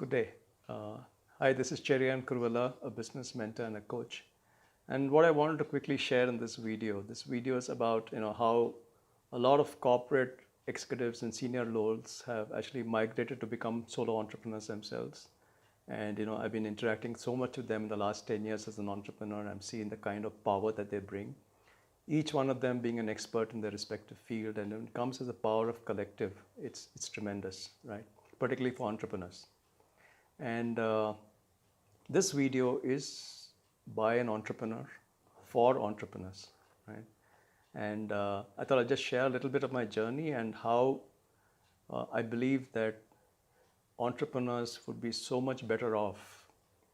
Good day. Uh, Hi, this is Cherian Kurvala, a business mentor and a coach. And what I wanted to quickly share in this video is about how a lot of corporate executives and senior roles have actually migrated to become solo entrepreneurs themselves. And I've been interacting so much with them in the last 10 years as an entrepreneur, and I'm seeing the kind of power that they bring. Each one of them being an expert in their respective field, and when it comes to the power of collective, it's tremendous, right? Particularly for entrepreneurs. And this video is by an entrepreneur for entrepreneurs, right? And I thought I'd just share a little bit of my journey and how I believe that entrepreneurs would be so much better off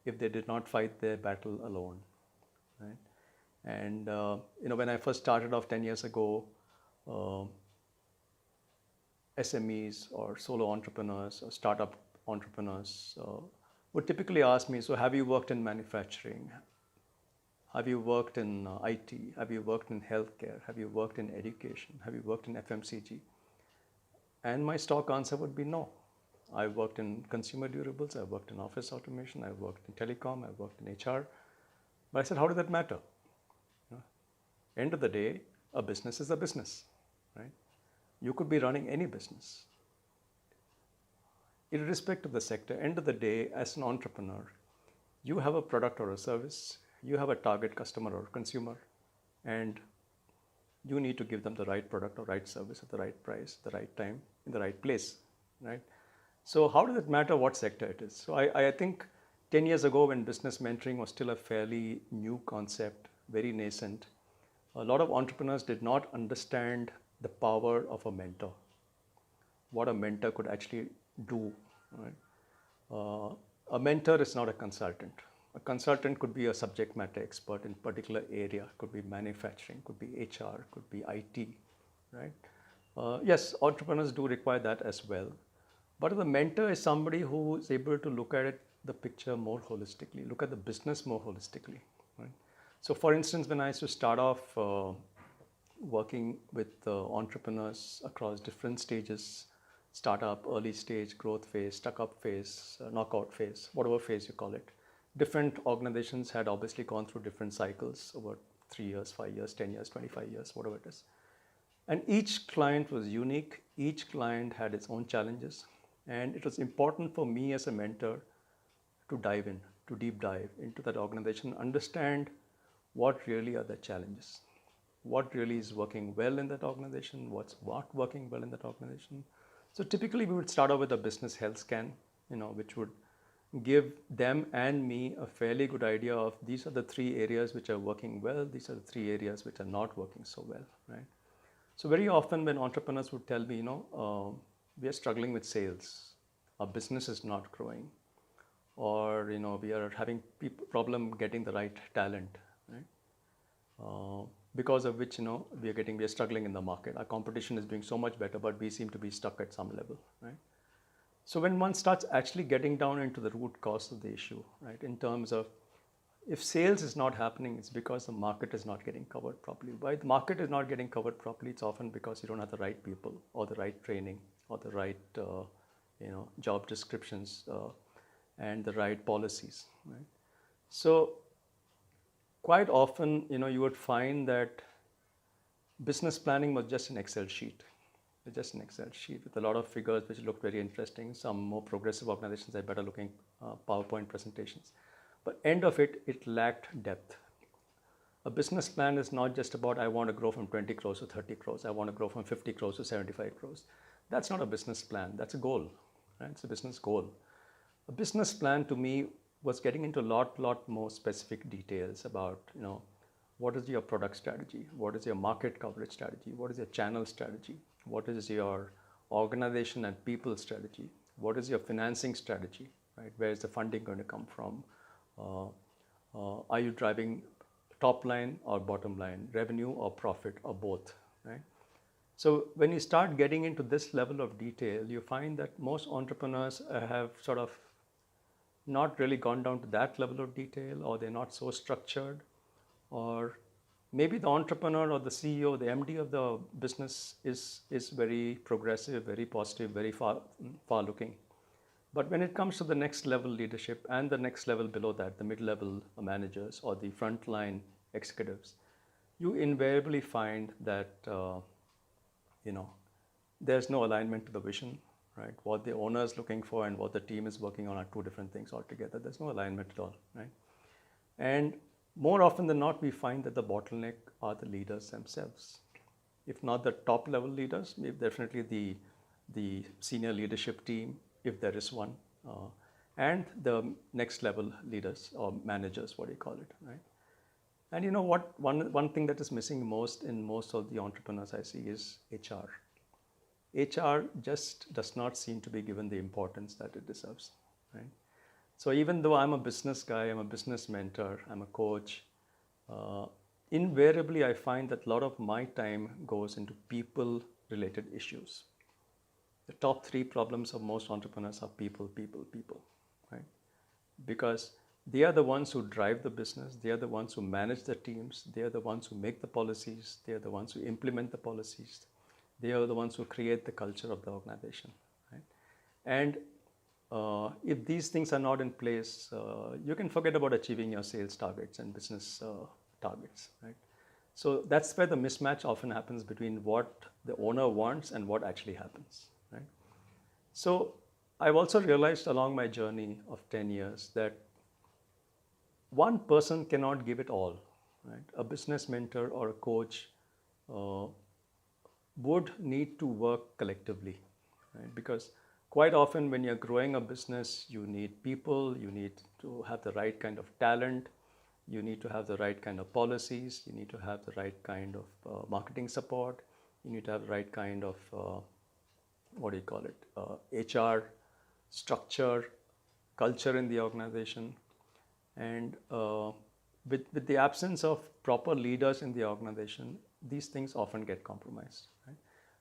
if they did not fight their battle alone, right? And when I first started off 10 years ago, uh, SMEs or solo entrepreneurs or startup entrepreneurs would typically ask me, so have you worked in manufacturing? Have you worked in IT? Have you worked in healthcare? Have you worked in education? Have you worked in FMCG? And my stock answer would be no. I've worked in consumer durables, I've worked in office automation, I've worked in telecom, I've worked in HR. But I said, how does that matter? End of the day, a business is a business, right? You could be running any business. Irrespective of the sector, end of the day, as an entrepreneur, you have a product or a service, you have a target customer or consumer, and you need to give them the right product or right service at the right price, the right time, in the right place, right? So how does it matter what sector it is? So I think 10 years ago, when business mentoring was still a fairly new concept, very nascent, a lot of entrepreneurs did not understand the power of a mentor, what a mentor could actually do, right? A mentor is not a consultant. A consultant could be a subject matter expert in particular area, could be manufacturing, could be HR, could be IT, right? Yes, entrepreneurs do require that as well. But the mentor is somebody who is able to look at it, the picture more holistically, look at the business more holistically, right? So for instance, when I used to start off working with entrepreneurs across different stages, startup, early stage, growth phase, stuck up phase, knockout phase, whatever phase you call it. Different organizations had obviously gone through different cycles over 3 years, 5 years, 10 years, 25 years, whatever it is. And each client was unique, each client had its own challenges. And it was important for me as a mentor to dive in, to deep dive into that organization, understand what really are the challenges, what really is working well in that organization, what's not working well in that organization. So typically we would start off with a business health scan, which would give them and me a fairly good idea of these are the 3 areas which are working well, these are the 3 areas which are not working so well, right? So very often when entrepreneurs would tell me, we are struggling with sales, our business is not growing, or we are having problem getting the right talent, right? Because of which we are struggling in the market. Our competition is doing so much better, but we seem to be stuck at some level, right? So when one starts actually getting down into the root cause of the issue, right, in terms of if sales is not happening, it's because the market is not getting covered properly. Why the market is not getting covered properly? It's often because you don't have the right people or the right training or the right job descriptions and the right policies, right? So quite often, you would find that business planning was just an Excel sheet. It's just an Excel sheet with a lot of figures which looked very interesting. Some more progressive organizations had better looking PowerPoint presentations. But end of it, it lacked depth. A business plan is not just about I want to grow from 20 crores to 30 crores. I want to grow from 50 crores to 75 crores. That's not a business plan. That's a goal, right? It's a business goal. A business plan to me was getting into a lot more specific details about, what is your product strategy? What is your market coverage strategy? What is your channel strategy? What is your organization and people strategy? What is your financing strategy, right? Where is the funding going to come from? Are you driving top line or bottom line, revenue or profit or both, right? So when you start getting into this level of detail, you find that most entrepreneurs have sort of not really gone down to that level of detail, or they're not so structured, or maybe the entrepreneur or the CEO, the MD of the business is very progressive, very positive, very far looking. But when it comes to the next level leadership and the next level below that, the mid level managers or the frontline executives, you invariably find that you know there's no alignment to the vision, right? What the owner is looking for and what the team is working on are two different things altogether. There's no alignment at all, right? And more often than not, we find that the bottleneck are the leaders themselves. If not the top level leaders, maybe definitely the senior leadership team, if there is one, and the next level leaders or managers, what do you call it, right? And you know what? One thing that is missing most in most of the entrepreneurs I see is HR. HR just does not seem to be given the importance that it deserves, right? So even though I'm a business guy, I'm a business mentor, I'm a coach, uh, invariably I find that a lot of my time goes into people-related issues. The top three problems of most entrepreneurs are people, people, people, right? Because they are the ones who drive the business, they are the ones who manage the teams, they are the ones who make the policies, they are the ones who implement the policies, they are the ones who create the culture of the organization, right? And if these things are not in place, you can forget about achieving your sales targets and business targets, right? So that's where the mismatch often happens between what the owner wants and what actually happens, right? So I've also realized along my journey of 10 years that one person cannot give it all, right? A business mentor or a coach uh, would need to work collectively, right? Because quite often when you're growing a business, you need people, you need to have the right kind of talent, you need to have the right kind of policies, you need to have the right kind of marketing support, you need to have the right kind of what do you call it, HR structure, culture in the organization. And with the absence of proper leaders in the organization, these things often get compromised, right?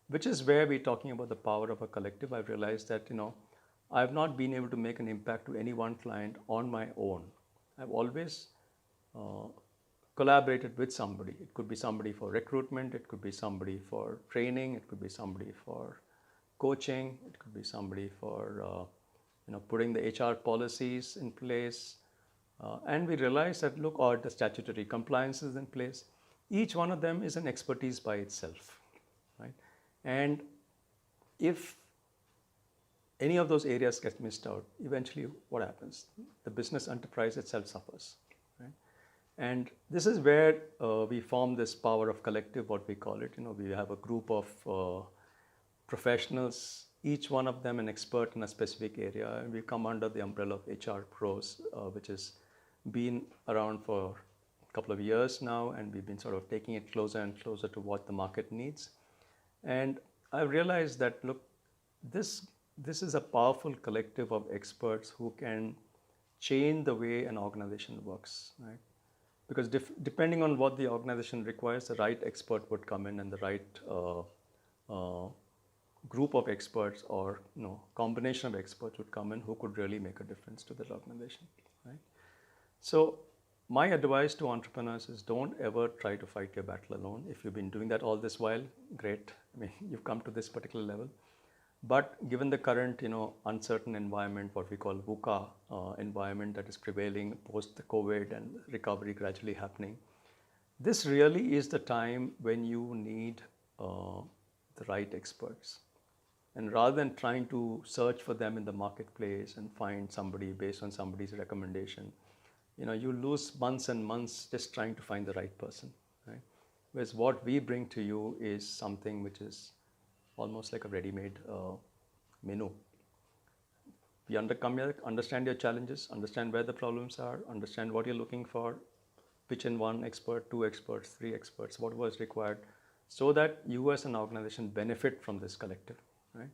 Which is where we're talking about the power of a collective. I've realized that, I've not been able to make an impact to any one client on my own. I've always uh, collaborated with somebody. It could be somebody for recruitment, it could be somebody for training, it could be somebody for coaching, it could be somebody for putting the HR policies in place. And we realize that, look, or the statutory compliance is in place. Each one of them is an expertise by itself, right? And if any of those areas get missed out, eventually what happens? The business enterprise itself suffers, right? And this is where we form this power of collective, what we call it. We have a group of professionals, each one of them an expert in a specific area, and we come under the umbrella of HR Pros, which has been around for a couple of years now, and we've been sort of taking it closer and closer to what the market needs. And I realized that, look, this is a powerful collective of experts who can change the way an organization works, right? Because depending on what the organization requires, the right expert would come in, and the right group of experts or combination of experts would come in who could really make a difference to that organization, right? So my advice to entrepreneurs is, don't ever try to fight your battle alone. If you've been doing that all this while, great. I mean, you've come to this particular level. But given the current, uncertain environment, what we call VUCA environment that is prevailing post the COVID and recovery gradually happening, this really is the time when you need the right experts. And rather than trying to search for them in the marketplace and find somebody based on somebody's recommendation, you lose months and months just trying to find the right person, right? Whereas what we bring to you is something which is almost like a ready-made menu. We understand your challenges, understand where the problems are, understand what you're looking for, pitch in one expert, two experts, three experts, whatever is required, so that you as an organization benefit from this collective, right?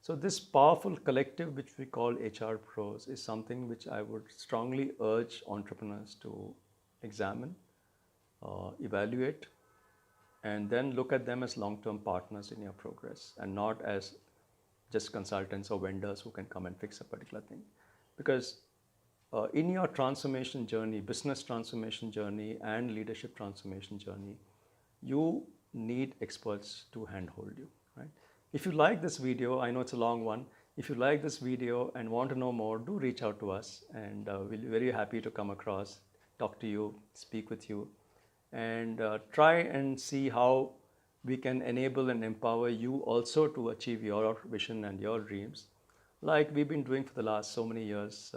So this powerful collective, which we call HR Pros, is something which I would strongly urge entrepreneurs to examine, evaluate, and then look at them as long-term partners in your progress, and not as just consultants or vendors who can come and fix a particular thing. Because in your transformation journey, business transformation journey and leadership transformation journey, you need experts to handhold you, right? If you like this video, I know it's a long one, If you like this video and want to know more, do reach out to us, and we'll be very happy to come across, talk to you, speak with you, and try and see how we can enable and empower you also to achieve your vision and your dreams, like we've been doing for the last so many years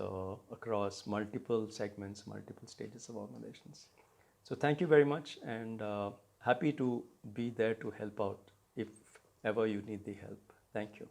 across multiple segments, multiple stages of organizations. So thank you very much, and happy to be there to help out if ever you need the help. Thank you.